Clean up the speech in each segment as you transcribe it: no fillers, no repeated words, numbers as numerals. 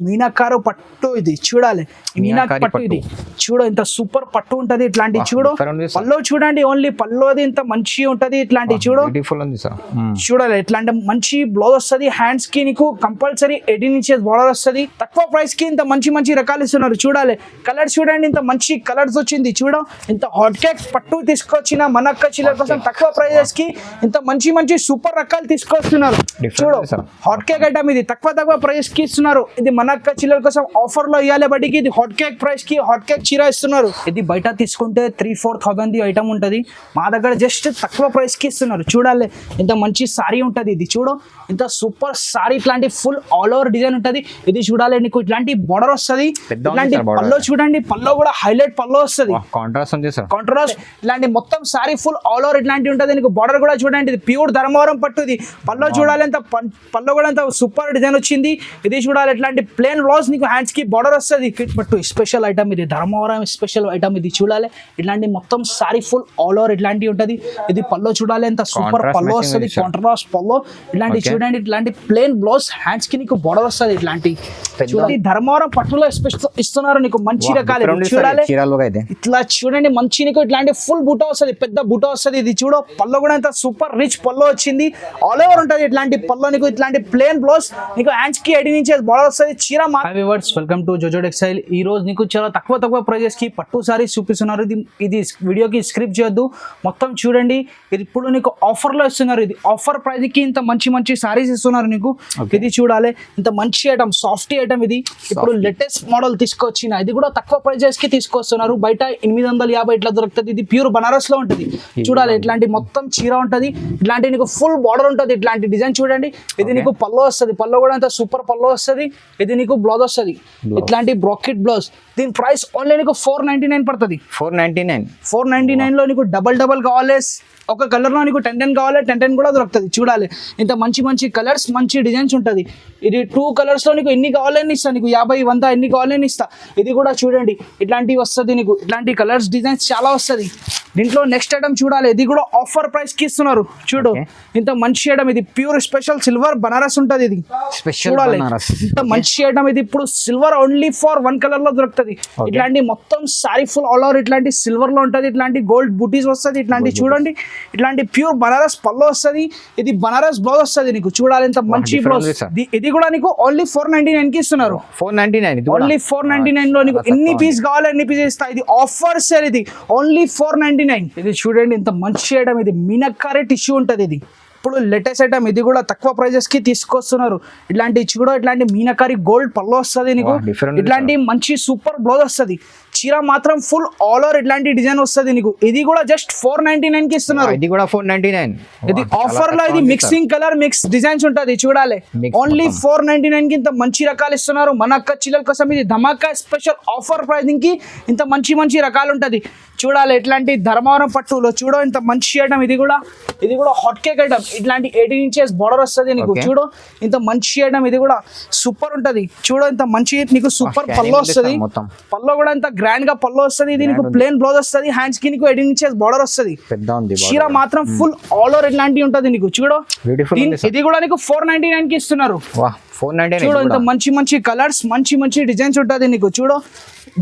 మీనాకారు పట్టు ఇది చూడాలి. మీనాకారి పట్టు ఇది చూడు, ఇంత సూపర్ పట్టు ఉంటది. ఇట్లాంటి చూడు పల్లో చూడండి, ఓన్లీ పల్లో అది ఇంత మంచి ఉంటది. ఇట్లాంటి చూడు చూడాలి, ఇట్లాంటి మంచి బ్లౌజ్ వస్తుంది. హ్యాండ్స్ కి నీకు కంపల్సరీ 18 ఇంచెస్ బార్డర్ వస్తుంది. తక్కువ ప్రైస్ కి ఇంత మంచి మంచి రకాలు ఇస్తున్నారు. చూడాలి కలర్స్ చూడండి, ఇంత మంచి కలర్స్ వచ్చింది. చూడ ఇంత హాట్ కేక్ పట్టు తీసుకొచ్చిన మన అక్క చిల్లర కోసం తక్కువ ప్రైజెస్ కి ఇంత మంచి మంచి సూపర్ రకాలు తీసుకొస్తున్నారు. చూడు హాట్ కేక్ ఐటమ్ ఇది తక్కువ ప్రైస్ కి ఇస్తున్నారు. ఇది మన అక్క చిల్లర కోసం ఆఫర్ లో ఇవ్వాలి. బట్టికి ఇది హాట్ కేక్ ప్రైస్ కి హాట్ కేక్ చీర ఇస్తున్నారు. ఇది బయట తీసుకుంటే 3-4 ది ఐటమ్ ఉంటది. మా దగ్గర జస్ట్ తక్కువ ప్రైస్ కి ఇస్తున్నారు. చూడాలి ఇంత మంచి సారీ ఉంటది. ఇది చూడు ఇంత సూపర్ సారీ, ఇట్లాంటి ఫుల్ ఆల్ ఓవర్ డిజైన్ ఉంటది. ఇది చూడాలి నీకు ఇట్లాంటి బార్డర్ వస్తుంది. ఇట్లాంటి పల్లో చూడండి, పల్లో కూడా హైలైట్ పల్లో వస్తుంది. కాంట్రాస్ట్ ఇలాంటి మొత్తం సారీ ఫుల్ ఆల్ ఓవర్ ఇట్లాంటి ఉంటది. నీకు బార్డర్ కూడా చూడండి, ఇది ప్యూర్ ధర్మవరం పట్టు. ఇది పల్లో చూడాలి, ఎంత పల్లో కూడా ఎంత సూపర్ డిజైన్ వచ్చింది. ఇది చూడాలి ఇట్లాంటి ప్లేన్ బ్లౌజ్, నీకు హ్యాండ్స్ కి బార్డర్ వస్తుంది. కిట్ పట్టు స్పెషల్ ఐటమ్ ఇది, ధర్మవరం స్పెషల్ ఐటమ్ ఇది. చూడాలి ఇట్లాంటి మొత్తం సారీ ఫుల్ ఆల్ ఓవర్ ఇట్లాంటి ఉంటది. ఇది పల్లో చూడాలి, ఎంత సూపర్ పల్లో వస్తుంది. కాంట్రాస్ట్ పల్లో ఇట్లాంటి చూడండి, ఇట్లాంటి ప్లేన్ బ్లౌజ్ హ్యాండ్స్ కి నీకు బార్డర్ వస్తుంది. ఇట్లాంటి ధర్మవరం పట్టులో ఇస్తున్నారు నీకు మంచి రకాలు. చూడాలి ఇట్లా చూడండి, మంచి నీకు ఇట్లాంటి ఫుల్ బూటా వస్తుంది, పెద్ద బూటా వస్తుంది. ఇది చూడ పల్లో కూడా ఎంత సూపర్ రిచ్ పల్లో వచ్చింది. ఆల్ ఓవర్ ఉంటుంది ఇట్లాంటి పల్లో. నీకు ఇట్లాంటి ప్లేన్ బ్లౌజ్ నీకు హ్యాండ్స్ కి 18 ఇంచెస్ బార్డర్ వస్తుంది. చీర వెల్కమ్ టు జోజో టెక్స్టైల్. ఈ రోజు నీకు చాలా తక్కువ ప్రైజెస్ కి పట్టు సారీస్ చూపిస్తున్నారు. ఇది వీడియోకి స్క్రిప్ట్ చేయొద్దు, మొత్తం చూడండి. ఇది ఇప్పుడు నీకు ఆఫర్ లో ఇస్తున్నారు. ఇది ఆఫర్ ప్రైస్ కి ఇంత మంచి సారీస్ ఇస్తున్నారు నీకు. ఇది చూడాలి ఇంత మంచి ఐటమ్, సాఫ్ట్ ఐటమ్. ఇది ఇప్పుడు లేటెస్ట్ మోడల్ తీసుకొచ్చిన, ఇది కూడా తక్కువ ప్రైజెస్ కి తీసుకొస్తున్నారు. బయట 850 ఇట్లా దొరుకుతుంది. ఇది ప్యూర్ బనారస్ లో ఉంటుంది. చూడాలి ఇట్లాంటి మొత్తం చీర ఉంటది. ఇట్లాంటి నీకు ఫుల్ బార్డర్ ఉంటుంది. ఇట్లాంటి డిజైన్ చూడండి. ఇది నీకు పల్లో వస్తుంది. పల్లో కూడా అంత సూపర్ పల్లో వస్తుంది. ఇది నీకు బ్లౌజ్ వస్తుంది, ఇట్లాంటి బ్రాకెట్ బ్లౌజ్. దీని ప్రైస్ ఓన్లీ నీకు 499 పడుతుంది. 499 లో నీకు డబల్ కావాలి. ఒక కలర్ లో నీకు 10 కావాలి, 10 కూడా దొరుకుతుంది. చూడాలి ఇంత మంచి కలర్స్, మంచి డిజైన్స్ ఉంటుంది. ఇది 2 కలర్స్ లో నీకు ఎన్ని కావాలని ఇస్తా, నీకు 50-100 ఎన్ని కావాలని ఇస్తా. ఇది కూడా చూడండి ఇట్లాంటివి వస్తుంది నీకు. ఇట్లాంటి కలర్స్ డిజైన్స్ చాలా వస్తుంది దీంట్లో. నెక్స్ట్ ఐటమ్ చూడాలి, ఇది కూడా ఆఫర్ ప్రైస్ కి ఇస్తున్నారు. చూడు ఇంత మంచి ఐటమ్, ఇది ప్యూర్ స్పెషల్ సిల్వర్ బనారస్ ఉంటుంది. ఇది చూడాలి ఇంత మంచి ఐటమ్. ఇది ఇప్పుడు సిల్వర్ ఓన్లీ ఫర్ 1 కలర్ లో దొరుకుతుంది. ఇట్లాంటి మొత్తం సారీ ఫుల్ ఆల్ ఓవర్ ఇట్లాంటి సిల్వర్ లో ఉంటుంది. ఇట్లాంటి గోల్డ్ బూటీస్ వస్తుంది. ఇట్లాంటి చూడండి, ఇట్లాంటి ప్యూర్ బనారస్ పల్లో వస్తుంది. ఇది బనారస్ బ్లౌజ్ వస్తుంది నీకు. చూడాలి ఇంత మంచి బ్లౌజ్. ఇది కూడా నీకు ఓన్లీ 499 కి ఇస్తున్నారు. 499 ఓన్లీ 499 లో నీకు ఎన్ని పీస్ కావాలి ఎన్ని పీస్ ఇస్తా. ఇది ఆఫర్ సేల్. ఇది ఓన్లీ 499. ఇది చూడండి ఇంత మంచి ఐటమ్. ఇది మీనాకారి టిష్యూ ఉంటుంది. ఇది ఇప్పుడు లేటెస్ట్ ఐటమ్. ఇది కూడా తక్కువ ప్రైజెస్ కి తీసుకొస్తున్నారు. ఇట్లాంటి కూడా ఇట్లాంటి మీనాకారి గోల్డ్ పల్లో వస్తుంది నీకు. ఇట్లాంటి మంచి సూపర్ బ్లౌజ్ వస్తుంది. చీర మాత్రం ఫుల్ ఆల్ ఓవర్ ఇట్లాంటి డిజైన్ వస్తుంది నీకు. ఇది కూడా జస్ట్ 499 కి ఇస్తున్నారు. ఇది కూడా 499. ఇది ఆఫర్ లో ఇది మిక్సింగ్ కలర్ మిక్స్ డిజైన్స్ ఉంటుంది. చూడాలి ఓన్లీ 499 కి ఇంత మంచి రకాలు ఇస్తున్నారు. మన అక్క చిల్లల కోసం ఇది ధమాకా స్పెషల్ ఆఫర్ ప్రైజింగ్ కి ఇంత మంచి రకాలు ఉంటుంది. చూడాలి ఇట్లాంటి ధర్మవరం పట్టులో చూడ ఇంత మంచి ఐటమ్. ఇది కూడా హాట్ కేక్ ఐటమ్. ఇట్లాంటి 18 ఇంచెస్ బార్డర్ వస్తుంది నీకు. చూడు ఇంత మంచి ఐటమ్. ఇది కూడా సూపర్ ఉంటది. చూడు ఇంత మంచి నీకు సూపర్ పల్లో వస్తుంది. పల్లో కూడా ఇంత గ్రాండ్ గా పల్లో వస్తుంది. ఇది నీకు ప్లేన్ బ్లౌజ్ వస్తుంది. హ్యాండ్స్ కి నీకు 18 ఇంచెస్ బార్డర్ వస్తుంది. చీర మాత్రం ఫుల్ ఆల్ ఓవర్ ఇట్లాంటి ఉంటది నీకు. చూడు ఇది కూడా నీకు 499 కి ఇస్తున్నారు. చూడు ఇంత మంచి కలర్స్, మంచి డిజైన్స్ ఉంటుంది నీకు. చూడు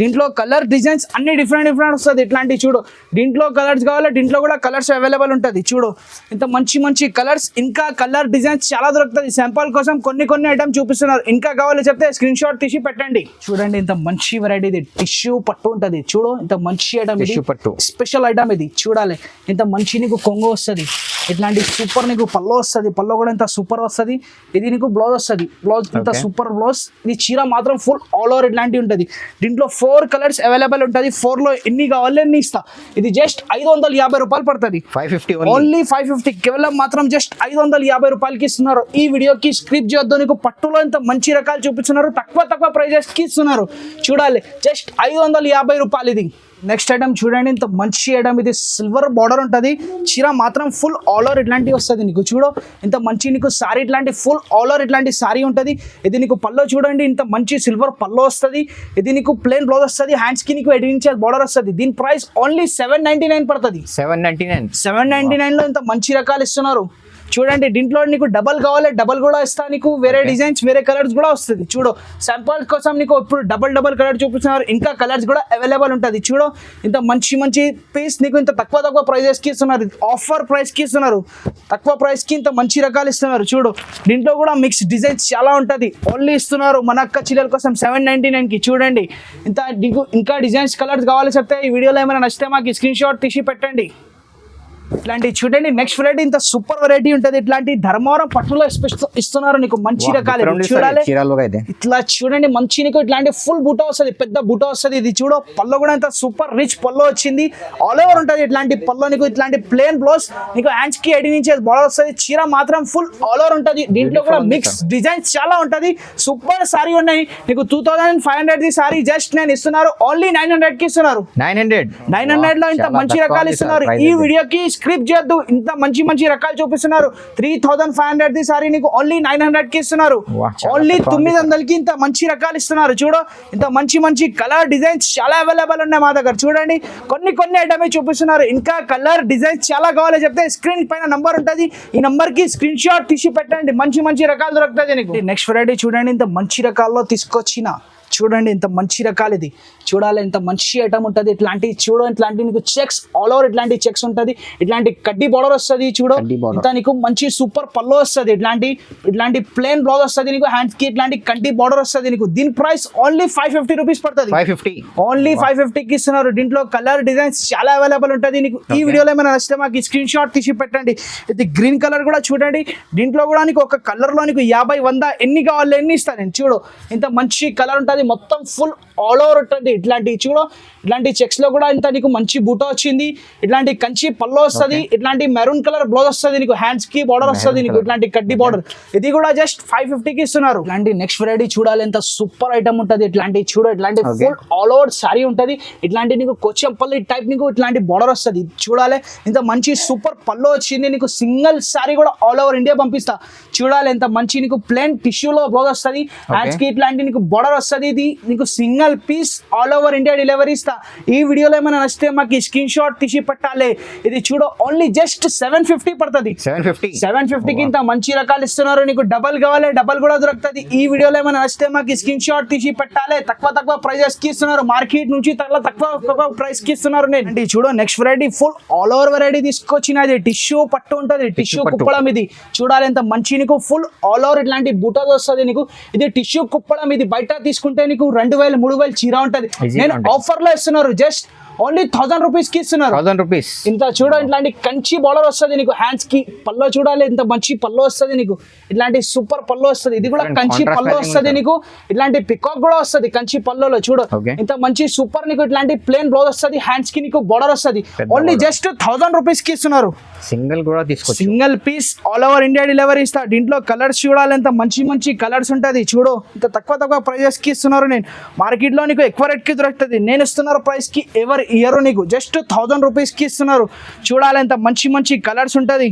దీంట్లో కలర్ డిజైన్స్ అన్ని డిఫరెంట్ వస్తుంది. ఇట్లాంటి చూడు దీంట్లో కలర్స్ కావాలి, దీంట్లో కూడా కలర్స్ అవైలబుల్ ఉంటుంది. చూడు ఇంత మంచి కలర్స్, ఇంకా కలర్ డిజైన్స్ చాలా దొరుకుతుంది. శాంపుల్ కోసం కొన్ని ఐటమ్ చూపిస్తున్నారు. ఇంకా కావాలి చెప్తే స్క్రీన్ షాట్ తీసి పెట్టండి. చూడండి ఇంత మంచి వెరైటీ. ఇది టిష్యూ పట్టు ఉంటుంది. చూడు ఇంత మంచి ఐటమ్. ఇది పట్టు స్పెషల్ ఐటమ్. ఇది చూడాలి ఇంత మంచి నీకు కొంగు వస్తుంది. ఇట్లాంటి సూపర్ నీకు పల్లో వస్తుంది. పల్లో కూడా ఇంత సూపర్ వస్తుంది. ఇది నీకు బ్లౌజ్ వస్తుంది. బ్లౌజ్ ఇంత సూపర్ బ్లౌజ్. ఇది చీర మాత్రం ఫుల్ ఆల్ ఓవర్ ఇట్లాంటివి ఉంటుంది. దీంట్లో 4 కలర్స్ అవైలబుల్ ఉంటుంది. 4 లో ఎన్ని కావాలి అన్ని ఇస్తా. ఇది జస్ట్ 550 రూపాయలు పడుతుంది. 550 ఓన్లీ 550. కేవలం మాత్రం జస్ట్ 550 రూపాయలకి ఇస్తున్నారు. ఈ వీడియోకి స్క్రిప్ట్ చేయొద్దు. నీకు పట్టులో ఇంత మంచి రకాలు చూపిస్తున్నారు. తక్కువ ప్రైజెస్ కి ఇస్తున్నారు. చూడాలి జస్ట్ 550 రూపాయలు. ఇది నెక్స్ట్ ఐటమ్ చూడండి ఇంత మంచి ఐటమ్. ఇది సిల్వర్ బార్డర్ ఉంటుంది. చీర మాత్రం ఫుల్ ఆల్ ఓవర్ ఇట్లాంటివి వస్తుంది నీకు. చూడు ఇంత మంచి నీకు సారీ ఇట్లాంటి ఫుల్ ఆల్ ఓవర్ ఇట్లాంటి సారీ ఉంటుంది. ఇది నీకు పల్లో చూడండి ఇంత మంచి సిల్వర్ పల్లో వస్తుంది. ఇది నీకు ప్లేన్ బ్లౌజ్ వస్తుంది. హ్యాండ్స్ కి నీకు 18 ఇంచెస్ బార్డర్ వస్తుంది. దీని ప్రైస్ ఓన్లీ 799 పడుతుంది. 799 లో ఇంత మంచి రకాలు ఇస్తున్నారు. చూడండి దీంట్లో నీకు డబల్ కావాలి డబల్ కూడా ఇస్తా, నీకు వేరే డిజైన్స్ వేరే కలర్స్ కూడా వస్తుంది. చూడు శాంపుల్ కోసం నీకు ఇప్పుడు డబల్ కలర్ చూపిస్తున్నారు, ఇంకా కలర్స్ కూడా అవైలబుల్ ఉంటుంది. చూడు ఇంత మంచి పీస్ నీకు ఇంత తక్కువ ప్రైజెస్ కి ఇస్తున్నారు, ఆఫర్ ప్రైస్ కి ఇస్తున్నారు, తక్కువ ప్రైస్ కి ఇంత మంచి రకాలు ఇస్తున్నారు. చూడు దీంట్లో కూడా మిక్స్ డిజైన్స్ చాలా ఉంటుంది, ఓన్లీ ఇస్తున్నారు మన అక్క చిల్లల కోసం 799 కి. చూడండి ఇంత నీకు ఇంకా డిజైన్స్ కలర్స్ కావాలి చెప్తే ఈ వీడియోలో ఏమైనా నచ్చితే మాకు స్క్రీన్ షాట్ తీసి పెట్టండి. ఇట్లాంటి చూడండి నెక్స్ట్ వెరైటీ ఇంత సూపర్ వెరైటీ ఉంటుంది. ఇట్లాంటి ధర్మవరం పట్టులో ఇస్తున్నారు నీకు మంచి రకాలు. చూడాలి ఇట్లా చూడండి మంచి నీకు ఇట్లాంటి ఫుల్ బూటా వస్తుంది, పెద్ద బూటా వస్తుంది. ఇది చూడు పల్లో కూడా ఇంత సూపర్ రిచ్ పల్లో వచ్చింది, ఆల్ ఓవర్ ఉంటుంది. ఇట్లాంటి పల్లో నీకు ఇట్లాంటి ప్లేన్ బ్లౌజ్ నీకు హ్యాండ్స్ కి 18 ఇంచెస్ బార్డర్ వస్తుంది. చీర మాత్రం ఫుల్ ఆల్ ఓవర్ ఉంటుంది. దీంట్లో కూడా మిక్స్ డిజైన్స్ చాలా ఉంటుంది. సూపర్ సారీ ఉన్నాయి నీకు 2500 ది సారీ జస్ట్ నేను ఇస్తున్నారు ఓన్లీ 900 కి ఇస్తున్నారు. 900 లో ఇంత మంచి రకాలు ఇస్తున్నారు. ఈ వీడియోకి స్క్రిప్ట్ చేయొద్దు, ఇంత మంచి రకాలు చూపిస్తున్నారు. 3500 ది సారీ నీకు ఓన్లీ 900 కి ఇస్తున్నారు. ఓన్లీ 900 కి ఇంత మంచి రకాలు ఇస్తున్నారు. చూడు ఇంత మంచి కలర్ డిజైన్స్ చాలా అవైలబుల్ ఉన్నాయి మా దగ్గర. చూడండి కొన్ని ఐటమే చూపిస్తున్నారు. ఇంకా కలర్ డిజైన్స్ చాలా కావాలి చెప్తే స్క్రీన్ పైన నంబర్ ఉంటుంది, ఈ నంబర్ కి స్క్రీన్ షాట్ తీసి పెట్టండి. మంచి రకాలు దొరుకుతాయి నీకు. నెక్స్ట్ వెరైటీ చూడండి ఇంత మంచి రకాల్లో తీసుకొచ్చిన. చూడండి ఇంత మంచి రకాలు, ఇది చూడాలి ఎంత మంచి ఐటమ్ ఉంటుంది. ఇట్లాంటి చూడు ఇట్లాంటి నీకు చెక్స్ ఆల్ ఓవర్ ఇట్లాంటి చెక్స్ ఉంటుంది, ఇట్లాంటి కడ్డీ బార్డర్ వస్తుంది. చూడు ఇంత నీకు మంచి సూపర్ పల్లో వస్తుంది, ఇట్లాంటి ప్లేన్ బ్లౌజ్ వస్తుంది నీకు, హ్యాండ్స్ కి ఇట్లాంటి కడ్డీ బార్డర్ వస్తుంది నీకు. దీని ప్రైస్ ఓన్లీ 550 రూపీస్ పడుతుంది. ఓన్లీ 550 కి ఇస్తున్నారు. దీంట్లో కలర్ డిజైన్స్ చాలా అవైలబుల్ ఉంటుంది నీకు. ఈ వీడియోలో ఏమైనా నచ్చితే మాకు స్క్రీన్ షాట్ తీసి పెట్టండి. ఇది గ్రీన్ కలర్ కూడా చూడండి, దీంట్లో కూడా నీకు ఒక కలర్ లో నీకు 50 100 ఎన్ని కావాలి ఎన్ని ఇస్తాను నేను. చూడు ఇంత మంచి కలర్ ఉంటుంది, మొత్తం ఫుల్ ఆల్ ఓవర్ ఉంటుంది. ఇట్లాంటి చూడు ఇట్లాంటి చెక్స్ లో కూడా ఇంత నీకు మంచి బూటా వచ్చింది, ఇట్లాంటి కంచి పల్లో వస్తుంది, ఇట్లాంటి మెరూన్ కలర్ బ్లౌజ్ వస్తుంది నీకు, హ్యాండ్స్ కి బార్డర్ వస్తుంది నీకు, ఇట్లాంటి కడ్డీ బార్డర్. ఇది కూడా జస్ట్ 550 కి ఇస్తున్నారు. ఇట్లాంటి నెక్స్ట్ వెరైటీ చూడాలి ఎంత సూపర్ ఐటమ్ ఉంటుంది. ఇట్లాంటి చూడు ఇట్లాంటి ఫుల్ ఆల్ ఓవర్ సారీ ఉంటుంది, ఇట్లాంటి నీకు కొచ్చంపల్లి టైప్ నీకు ఇట్లాంటి బార్డర్ వస్తుంది. చూడాలి ఇంత మంచి సూపర్ పల్లో వచ్చింది నీకు, సింగిల్ సారీ కూడా ఆల్ ఓవర్ ఇండియా పంపిస్తా. చూడాలి ఎంత మంచి నీకు ప్లేన్ టిష్యూలో బ్లౌజ్ వస్తుంది, హ్యాండ్స్ కి ఇట్లాంటి నీకు బార్డర్ వస్తుంది. ఇది నీకు single piece all over India delivery ఇస్తా. ఈ వీడియోలో ఏమైనా నచ్చితే మాకు స్క్రీన్ షాట్ తీసి పెట్టాలి. ఇది చూడు ఓన్లీ జస్ట్ 750 పడుతుంది. 750 కి ఇంత మంచి రకాలు ఇస్తున్నారు నీకు. డబల్ కావాలి డబల్ కూడా దొరుకుతుంది. ఈ వీడియోలో ఏమైనా నచ్చితే మాకు స్క్రీన్ షాట్ తీసి పెట్టాలి. తక్కువ ప్రైజెస్ కి ఇస్తున్నారు, మార్కెట్ నుంచి తక్కువ ప్రైస్ కి ఇస్తున్నారు. నేను చూడు next variety full all over variety తీసుకొచ్చినది. టిష్యూ పట్టు ఉంటుంది, టిష్యూ కుప్పడం. ఇది చూడాలి ఎంత మంచి నీకు ఫుల్ ఆల్ ఓవర్ ఇట్లాంటి బూటాస్ వస్తుంది నీకు. ఇది టిష్యూ కుప్పడం. ఇది బయట తీసుకుంటే నీకు 2000 3000 చీర ఉంటది. నేను ఆఫర్ లో ఇస్తున్నారు జస్ట్ ఓన్లీ 1000 రూపీస్ కి ఇస్తున్నారు. 1000 రూపీస్. ఇంత చూడ ఇట్లాంటి కంచి బార్డర్ వస్తుంది నీకు, హ్యాండ్స్ కి పల్లో చూడాలి ఇంత మంచి పల్లో వస్తుంది నీకు, ఇట్లాంటి సూపర్ పల్లో వస్తుంది. ఇది కూడా కంచి పల్లో వస్తుంది నీకు, ఇట్లాంటి పికాక్ కూడా వస్తుంది కంచి పల్లోలో. చూడు ఇంత మంచి సూపర్ నీకు ఇట్లాంటి ప్లేన్ బ్లౌజ్ వస్తుంది, హ్యాండ్స్ కి నీకు బార్డర్ వస్తుంది. ఓన్లీ జస్ట్ 1000 రూపీస్ కి ఇస్తున్నారు. సింగిల్ కూడా తీసుకోవచ్చు, single piece all over India delivery ఇస్తా. దీంట్లో కలర్స్ చూడాలి ఎంత మంచి కలర్స్ ఉంటుంది. చూడు ఇంత తక్కువ ప్రైజెస్ కి ఇస్తున్నారు. నేను మార్కెట్ లో నీకు ఎక్కువ రేట్ కి దొరుకుతుంది, నేను ఇస్తున్నారు ప్రైస్ కి ఎవరు ఇయర్ నీకు జస్ట్ 1000 రూపీస్ కి ఇస్తున్నారు. చూడాలి ఎంత మంచి కలర్స్ ఉంటుంది,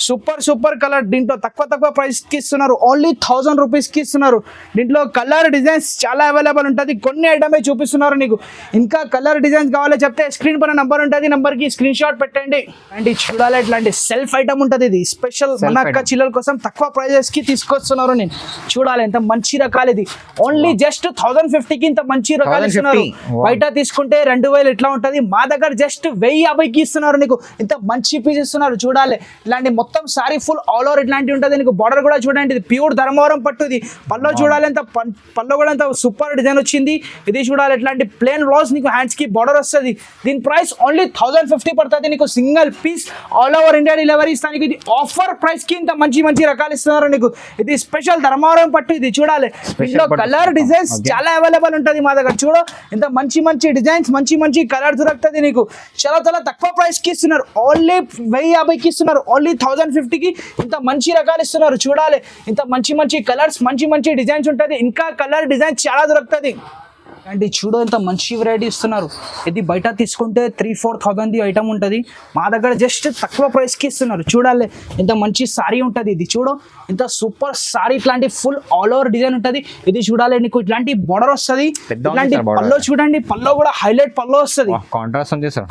సూపర్ కలర్. దీంట్లో తక్కువ ప్రైస్ కి ఇస్తున్నారు. ఓన్లీ 1000 రూపీస్ కి ఇస్తున్నారు. దీంట్లో కలర్ డిజైన్స్ చాలా అవైలబుల్ ఉంటుంది. కొన్ని ఐటమే చూపిస్తున్నారు నీకు. ఇంకా కలర్ డిజైన్స్ కావాలో చెప్తే స్క్రీన్ పైన నంబర్ ఉంటుంది, నంబర్ కి స్క్రీన్ షాట్ పెట్టండి. అంటే చూడాలి ఇట్లాంటి సెల్ఫ్ ఐటమ్ ఉంటుంది. ఇది స్పెషల్ మన అక్క చిల్లల కోసం తక్కువ ప్రైజెస్ కి తీసుకొస్తున్నారు. నేను చూడాలి ఎంత మంచి రకాలు. ఇది ఓన్లీ జస్ట్ 1050 కి ఇంత మంచి రకాలు ఇస్తున్నారు. బయట తీసుకుంటే 2000 ఇట్లా ఉంటుంది, మా దగ్గర జస్ట్ 1050 కి ఇస్తున్నారు నీకు. ఇంత మంచి పీస్ ఇస్తున్నారు. చూడాలి ఇలాంటి మొత్తం సారీ ఫుల్ ఆల్ ఓవర్ ఇట్లాంటి ఉంటుంది నీకు. బార్డర్ కూడా చూడండి, ఇది ప్యూర్ ధర్మవరం పట్టు. ఇది పల్లో చూడాలి ఎంత పల్లో కూడా ఎంత సూపర్ డిజైన్ వచ్చింది. ఇది చూడాలి ఇట్లాంటి ప్లేన్ బ్లౌజ్ నీకు, హ్యాండ్స్ కి బార్డర్ వస్తుంది. దీని ప్రైస్ ఓన్లీ 1050 పడుతుంది నీకు. Single piece all over India delivery ఇస్తాను. ఇది ఆఫర్ ప్రైస్ కి ఇంత మంచి రకాలు ఇస్తున్నారు నీకు. ఇది స్పెషల్ ధర్మవరం పట్టు. ఇది చూడాలి ఇందులో కలర్ డిజైన్స్ చాలా అవైలబుల్ ఉంటుంది మా దగ్గర. చూడు ఇంత మంచి డిజైన్స్ మంచి కలర్ దొరుకుతుంది నీకు. చాలా తక్కువ ప్రైస్ కి ఇస్తున్నారు. ఓన్లీ 1050 కి ఇస్తున్నారు. ఓన్లీ 1050 కి ఇంత మంచి రకాలు ఇస్తున్నారు. చూడాలి ఇంత మంచి కలర్స్ మంచి డిజైన్స్ ఉంటుంది. ఇంకా కలర్ డిజైన్స్ చాలా దొరుకుతుంది. అంటే చూడు ఎంత మంచి వెరైటీ ఇస్తున్నారు. ఇది బయట తీసుకుంటే 3-4,000 ఐటమ్ ఉంటుంది, మా దగ్గర జస్ట్ తక్కువ ప్రైస్కి ఇస్తున్నారు. చూడాలి ఎంత మంచి సారీ ఉంటుంది. ఇది చూడు ఇంత సూపర్ సారీ, ఇట్లాంటి ఫుల్ ఆల్ ఓవర్ డిజైన్ ఉంటుంది. ఇది చూడాలి నీకు ఇట్లాంటి బోర్డర్ వస్తుంది, ఇట్లాంటి పల్లో చూడండి, పల్లో కూడా హైలైట్ పల్లో వస్తుంది,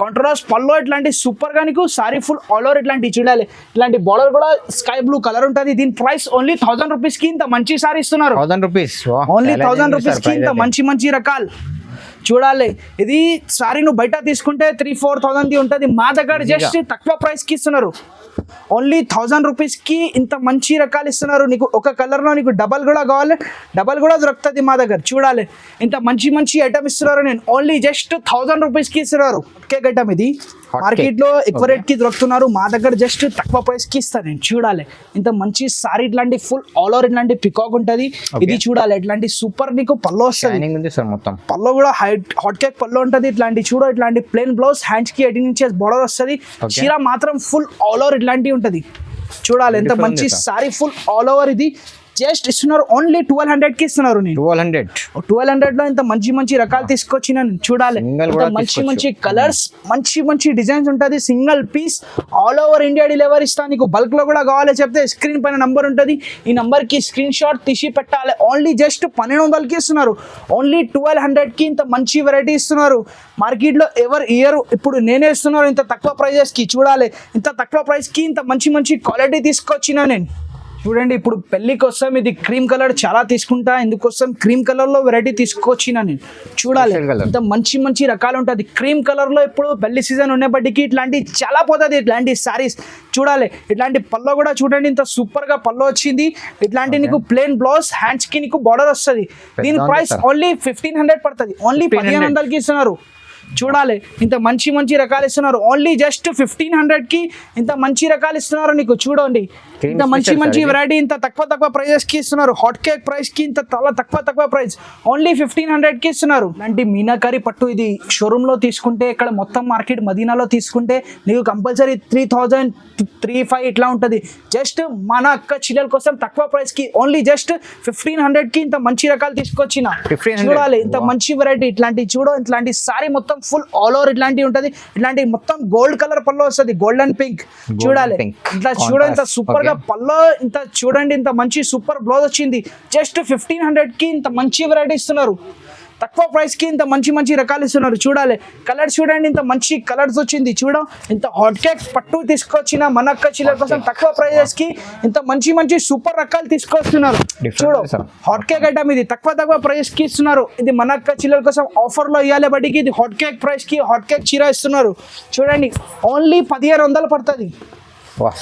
కాంట్రాస్ట్ పల్లో, ఇట్లాంటి సూపర్ గా నీకు సారీ ఫుల్ ఆల్ ఓవర్ ఇట్లాంటి చూడాలి. ఇట్లాంటి బోర్డర్ కూడా స్కై బ్లూ కలర్ ఉంటుంది. దీని ప్రైస్ ఓన్లీ 1000 రూపీస్ కి ఇంత మంచి సారీ ఇస్తున్నారు. ఓన్లీ 1000 రూపీస్ కి ఇంత మంచి రకాలు చూడాలి. ఇది సారీ నువ్వు బయట తీసుకుంటే 3-4,000 ఉంటుంది, మా దగ్గర జస్ట్ తక్కువ ప్రైస్ కి ఇస్తున్నారు. ఓన్లీ 1000 రూపీస్ కి ఇంత మంచి రకాలు ఇస్తున్నారు. నీకు ఒక కలర్ లో నీకు డబల్ కూడా కావాలి, డబల్ కూడా దొరుకుతుంది మా దగ్గర. చూడాలి ఇంత మంచి ఐటమ్ ఇస్తున్నారు. నేను ఓన్లీ జస్ట్ 1000 రూపీస్ కి ఇస్తున్నారు. కేక్ ఐటమ్ ఇది మార్కెట్ లో ఎక్కువ రేట్ కి దొరుకుతున్నారు, మా దగ్గర జస్ట్ తక్కువ ప్రైస్ కి ఇస్తాను నేను. చూడాలి ఇంత మంచి సారీ, ఇట్లాంటి ఫుల్ ఆల్ ఓవర్ ఇట్లాంటి పికాక్ ఉంటది. ఇది చూడాలి ఇట్లాంటి సూపర్ నీకు పల్లో వస్తుంది, పల్లో కూడా హాట్ కేక్ పల్లో ఉంటది. ఇట్లాంటి చూడ ఇట్లాంటి ప్లెయిన్ బ్లౌజ్, హ్యాండ్స్ కి 18 ఇంచెస్ బోర్డర్ వస్తుంది. చీర మాత్రం ఫుల్ ఆల్ ఓవర్ ఇట్లాంటివి ఉంటది. చూడాలి ఎంత మంచి సారీ ఫుల్ ఆల్ ఓవర్. ఇది జస్ట్ ఇస్తున్నారు ఓన్లీ 1200 కి ఇస్తున్నారు. నేను 1200 లో ఇంత మంచి రకాలు తీసుకొచ్చిన. చూడాలి మంచి కలర్స్, మంచి డిజైన్స్ ఉంటుంది. Single piece all over India delivery ఇస్తాను. నీకు బల్క్ లో కూడా కావాలి చెప్తే స్క్రీన్ పైన నంబర్ ఉంటుంది, ఈ నంబర్ కి స్క్రీన్ షాట్ తీసి పెట్టాలి. ఓన్లీ జస్ట్ 1200 కి ఇస్తున్నారు. ఓన్లీ 1200 కి ఇంత మంచి వెరైటీ ఇస్తున్నారు. మార్కెట్ లో ఎవరు ఇయర్, ఇప్పుడు నేనే ఇస్తున్నారు ఇంత తక్కువ ప్రైజెస్ కి. చూడాలి ఇంత తక్కువ ప్రైస్ కి ఇంత మంచి క్వాలిటీ తీసుకొచ్చిన నేను. చూడండి ఇప్పుడు పెళ్లి కోసం ఇది క్రీమ్ కలర్ చాలా తీసుకుంటా, ఇందుకోసం క్రీమ్ కలర్ లో వెరైటీ తీసుకొచ్చిన నేను. చూడాలి ఇంత మంచి రకాలు ఉంటుంది క్రీమ్ కలర్ లో. ఇప్పుడు పెళ్లి సీజన్ ఉన్నప్పటికీ ఇట్లాంటి చాలా పోతుంది ఇట్లాంటి సారీస్. చూడాలి ఇట్లాంటి పల్లో కూడా చూడండి ఇంత సూపర్ గా పల్లో వచ్చింది. ఇట్లాంటి నీకు ప్లెయిన్ బ్లౌజ్, హ్యాండ్స్ కి నీకు బార్డర్ వస్తుంది. దీని ప్రైస్ ఓన్లీ 1500 పడుతుంది. ఓన్లీ 1500 కి ఇస్తున్నారు. చూడాలి ఇంత మంచి రకాలు ఇస్తున్నారు. ఓన్లీ జస్ట్ 1500 కి ఇంత మంచి రకాలు ఇస్తున్నారు నీకు. చూడండి ఇంత మంచి వెరైటీ ఇంత తక్కువ ప్రైజెస్ కి ఇస్తున్నారు. హాట్ కేక్ ప్రైస్ కి ఇంత చాలా తక్కువ ప్రైస్ ఓన్లీ 1500 కి ఇస్తున్నారు. ఇలాంటి మీనాకారి పట్టు ఇది షోరూమ్ లో తీసుకుంటే, ఇక్కడ మొత్తం మార్కెట్ మదీనాలో తీసుకుంటే నీకు కంపల్సరీ 3000, 3500 ఇట్లా ఉంటుంది. జస్ట్ మన అక్క చెల్లెల కోసం తక్కువ ప్రైస్ కి ఓన్లీ జస్ట్ 1500 కి ఇంత మంచి రకాలు తీసుకొచ్చిన. చూడాలి ఇంత మంచి వెరైటీ ఇట్లాంటి చూడ, ఇట్లాంటి సారీ మొత్తం ఫుల్ ఆల్ ఓవర్ ఇట్లాంటివి ఉంటది. ఇట్లాంటి మొత్తం గోల్డ్ కలర్ పల్లో వస్తుంది, గోల్డెన్ పింక్. చూడాలి ఇట్లా చూడ ఇంత సూపర్ గా పల్లో, ఇంత చూడండి ఇంత మంచి సూపర్ బ్లౌజ్ వచ్చింది. జస్ట్ 1500 కి ఇంత మంచి వెరైటీ ఇస్తున్నారు. తక్కువ ప్రైస్ కి ఇంత మంచి రకాలు ఇస్తున్నారు. చూడాలి కలర్స్ చూడండి ఇంత మంచి కలర్స్ వచ్చింది. చూడ ఇంత హాట్ కేక్ పట్టు తీసుకొచ్చిన మన అక్క చిల్లర కోసం తక్కువ ప్రైజెస్ కి ఇంత మంచి సూపర్ రకాలు తీసుకొస్తున్నారు. చూడు హాట్ కేక్ ఐటమ్ ఇది తక్కువ ప్రైస్ కి ఇస్తున్నారు. ఇది మన అక్క చిల్లర కోసం ఆఫర్ లో ఇవ్వాలి బట్టికి ఇది హాట్ కేక్ ప్రైస్ కి హాట్ కేక్ చీర ఇస్తున్నారు. చూడండి ఓన్లీ 1500 పడుతుంది.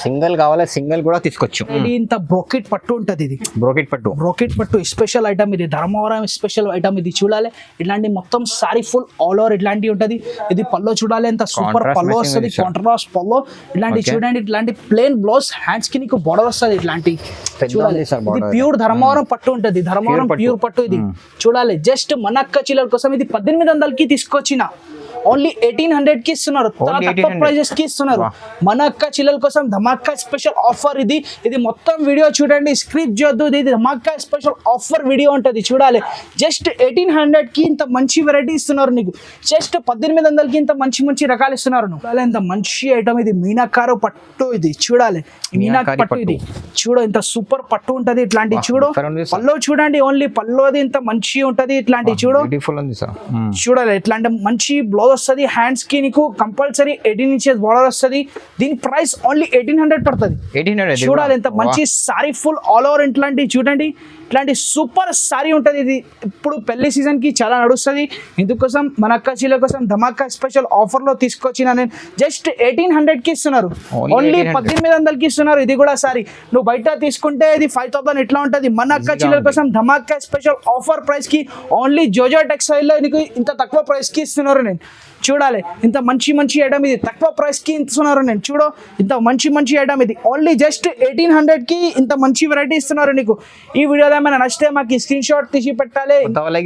సింగిల్ కావాలి, సింగిల్ కూడా తీసుకోవచ్చు. ఇది ఇంత బ్రోకెట్ పట్టు ఉంటది. ఇది బ్రోకెట్ పట్టు స్పెషల్ ఐటమ్. ఇది ధర్మవరం స్పెషల్ ఐటమ్. ఇది చూడాలి ఇట్లాంటి మొత్తం సారీ ఫుల్ ఆల్ ఓవర్ ఇట్లాంటివి ఉంటది. ఇది పల్లో చూడాలి ఎంత సూపర్ పల్లో వస్తుంది, కాంట్రాస్ట్ పల్లో. ఇట్లాంటి చూడండి ఇట్లాంటి ప్లెయిన్ బ్లౌజ్, హ్యాండ్స్ కి నీకు బోర్డర్ వస్తుంది. ఇట్లాంటి చూడాలి ఇది ప్యూర్ ధర్మవరం పట్టు ఉంటది. ధర్మవరం ప్యూర్ పట్టు ఇది. చూడాలి జస్ట్ మన అక్క చిల్లర కోసం ఇది 1800 కి తీసుకొచ్చిన. ఓన్లీ 1800 కి ఇస్తున్నారు. తక్కువ ప్రైజెస్ కి ఇస్తున్నారు. మన అక్క చిల్లల కోసం ధమాకా స్పెషల్ ఆఫర్ ఇది. ఇది మొత్తం వీడియో చూడండి, స్క్రిప్ట్ చూద్దు. ఇది ధమాకా స్పెషల్ ఆఫర్ వీడియో ఉంటుంది. చూడాలి జస్ట్ 1800 కి ఇంత మంచి వెరైటీ ఇస్తున్నారు నీకు. జస్ట్ 1800 కి ఇంత మంచి రకాలు ఇస్తున్నారు. ఇంత మంచి ఐటమ్ ఇది మీనాకారు పట్టు. ఇది చూడాలి మీనాకారు పట్టు. ఇది చూడు ఇంత సూపర్ పట్టు ఉంటది. ఇట్లాంటి చూడు పల్లో చూడండి, ఓన్లీ పల్లోది ఇంత మంచి ఉంటది. ఇట్లాంటి చూడు చూడాలి ఇట్లాంటి మంచి బ్లౌజ్ వస్తుంది. హ్యాండ్స్ కి నీకు కంపల్సరీ 18 ఇంచెస్ బోర్డర్ వస్తుంది. దీని ప్రైస్ ఓన్లీ 1800 పడుతుంది. చూడాలి ఎంత మంచి సారీ ఫుల్ ఆల్ ఓవర్ ఇట్లాంటి చూడండి. ఇట్లాంటి సూపర్ సారీ ఉంటుంది. ఇది ఇప్పుడు పెళ్లి సీజన్ కి చాలా నడుస్తుంది. ఇందుకోసం మన అక్క చీల కోసం ధమాకా స్పెషల్ ఆఫర్ లో తీసుకొచ్చిన నేను. జస్ట్ 1800 కి ఇస్తున్నారు. ఓన్లీ 1800 కి ఇస్తున్నారు. ఇది కూడా సారీ నువ్వు బయట తీసుకుంటే ఇది 5000 ఇట్లా ఉంటుంది. మన అక్క చీల కోసం ధమాకా స్పెషల్ ఆఫర్ ప్రైస్ కి ఓన్లీ జోజో టెక్స్టైల్ లో నీకు ఇంత తక్కువ ప్రైస్ కి ఇస్తున్నారు నేను. చూడాలి ఇంత మంచి ఐటమ్ ఇది తక్కువ ప్రైస్ కి ఇస్తున్నారు నేను. చూడు ఇంత మంచి ఐటమ్ ఇది. ఓన్లీ జస్ట్ 1800 కి ఇంత మంచి వెరైటీ ఇస్తున్నారు నీకు. ఈ వీడియోలో ఏమైనా నచ్చితే మాకు స్క్రీన్ షాట్ తీసి పెట్టాలి.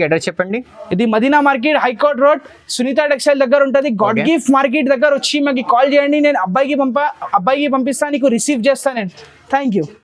అడ్రస్ చెప్పండి. ఇది Madina market, high court road, Sunitha textile దగ్గర ఉంటుంది. గాడ్ గిఫ్ట్ మార్కెట్ దగ్గర వచ్చి మాకు కాల్ చేయండి. నేను అబ్బాయికి పంపిస్తాను, నీకు రిసీవ్ చేస్తాను నేను. Thank you.